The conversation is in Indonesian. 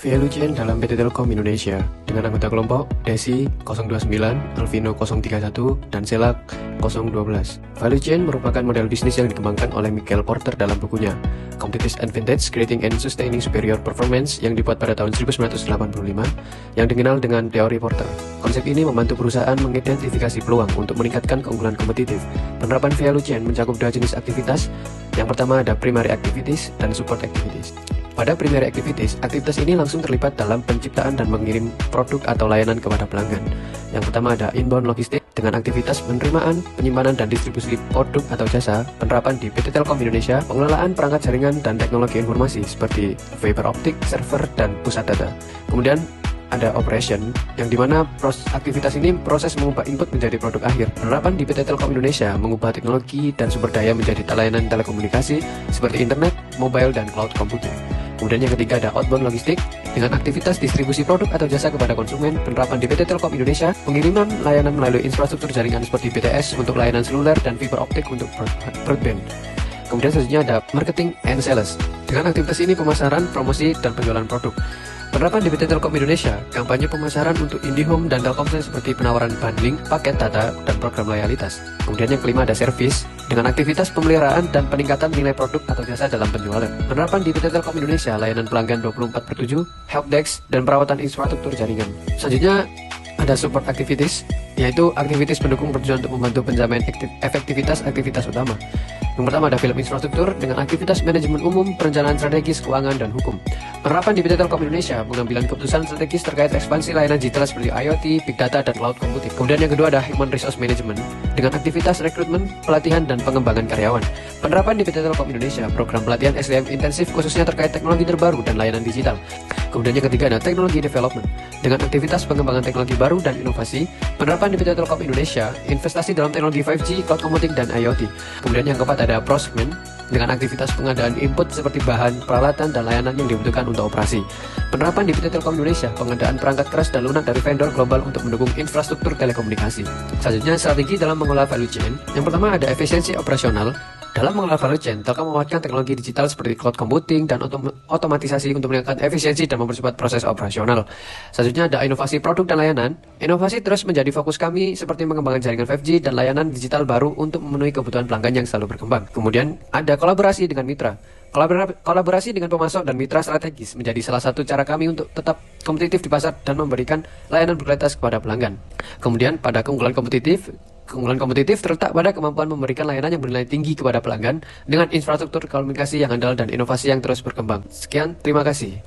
Value Chain dalam PT Telkom Indonesia dengan anggota kelompok Desi 029, Alvino 031, dan Selak 012. Value Chain merupakan model bisnis yang dikembangkan oleh Michael Porter dalam bukunya Competitive Advantage Creating and Sustaining Superior Performance yang dibuat pada tahun 1985 yang dikenal dengan teori Porter. Konsep ini membantu perusahaan mengidentifikasi peluang untuk meningkatkan keunggulan kompetitif. Penerapan Value Chain mencakup dua jenis aktivitas. Yang pertama ada primary activities dan support activities. Pada primary activities, aktivitas ini langsung terlibat dalam penciptaan dan mengirim produk atau layanan kepada pelanggan. Yang pertama ada inbound logistik dengan aktivitas penerimaan, penyimpanan dan distribusi produk atau jasa, penerapan di PT Telkom Indonesia, pengelolaan perangkat jaringan dan teknologi informasi seperti fiber optik, server, dan pusat data. Kemudian ada operation, yang dimana aktivitas ini proses mengubah input menjadi produk akhir. Penerapan di PT Telkom Indonesia mengubah teknologi dan sumber daya menjadi layanan telekomunikasi seperti internet, mobile, dan cloud computing. Kemudian yang ketiga ada outbound logistik dengan aktivitas distribusi produk atau jasa kepada konsumen. Penerapan di PT Telkom Indonesia, pengiriman layanan melalui infrastruktur jaringan seperti BTS untuk layanan seluler dan fiber optik untuk broadband. Kemudian selanjutnya ada marketing and sales. Dengan aktivitas ini pemasaran, promosi, dan penjualan produk. Penerapan di PT Telkom Indonesia, kampanye pemasaran untuk IndiHome dan Telkomsel seperti penawaran bundling, paket data, dan program loyalitas. Kemudian yang kelima ada service, dengan aktivitas pemeliharaan dan peningkatan nilai produk atau jasa dalam penjualan. Penerapan di PT Telkom Indonesia, layanan pelanggan 24/7, helpdesk, dan perawatan infrastruktur jaringan. Selanjutnya ada support activities, yaitu aktivitas pendukung bertujuan untuk membantu penjamin efektivitas aktivitas utama. Yang pertama ada film infrastruktur dengan aktivitas manajemen umum, perencanaan strategis, keuangan, dan hukum. Penerapan di PT Telkom Indonesia, pengambilan keputusan strategis terkait ekspansi layanan digital seperti IoT, Big Data, dan Cloud Computing. Kemudian yang kedua ada Human Resource Management dengan aktivitas rekrutmen, pelatihan, dan pengembangan karyawan. Penerapan di PT Telkom Indonesia, program pelatihan SDM intensif khususnya terkait teknologi terbaru dan layanan digital. Kemudian yang ketiga ada Technology Development dengan aktivitas pengembangan teknologi baru dan inovasi. Penerapan di PT Telkom Indonesia, investasi dalam teknologi 5G, Cloud Computing, dan IoT. Kemudian yang keempat ada Procurement dengan aktivitas pengadaan input seperti bahan, peralatan, dan layanan yang dibutuhkan untuk operasi. Penerapan di PT Telkom Indonesia, pengadaan perangkat keras dan lunak dari vendor global untuk mendukung infrastruktur telekomunikasi. Selanjutnya, strategi dalam mengelola value chain. Yang pertama ada efisiensi operasional. Dalam mengelola value chain, Telkom memanfaatkan teknologi digital seperti cloud computing dan otomatisasi untuk meningkatkan efisiensi dan mempercepat proses operasional. Selanjutnya ada inovasi produk dan layanan. Inovasi terus menjadi fokus kami seperti mengembangkan jaringan 5G dan layanan digital baru untuk memenuhi kebutuhan pelanggan yang selalu berkembang. Kemudian ada kolaborasi dengan mitra. Kolaborasi dengan pemasok dan mitra strategis menjadi salah satu cara kami untuk tetap kompetitif di pasar dan memberikan layanan berkualitas kepada pelanggan. Kemudian pada keunggulan kompetitif terletak pada kemampuan memberikan layanan yang bernilai tinggi kepada pelanggan dengan infrastruktur komunikasi yang andal dan inovasi yang terus berkembang. Sekian, terima kasih.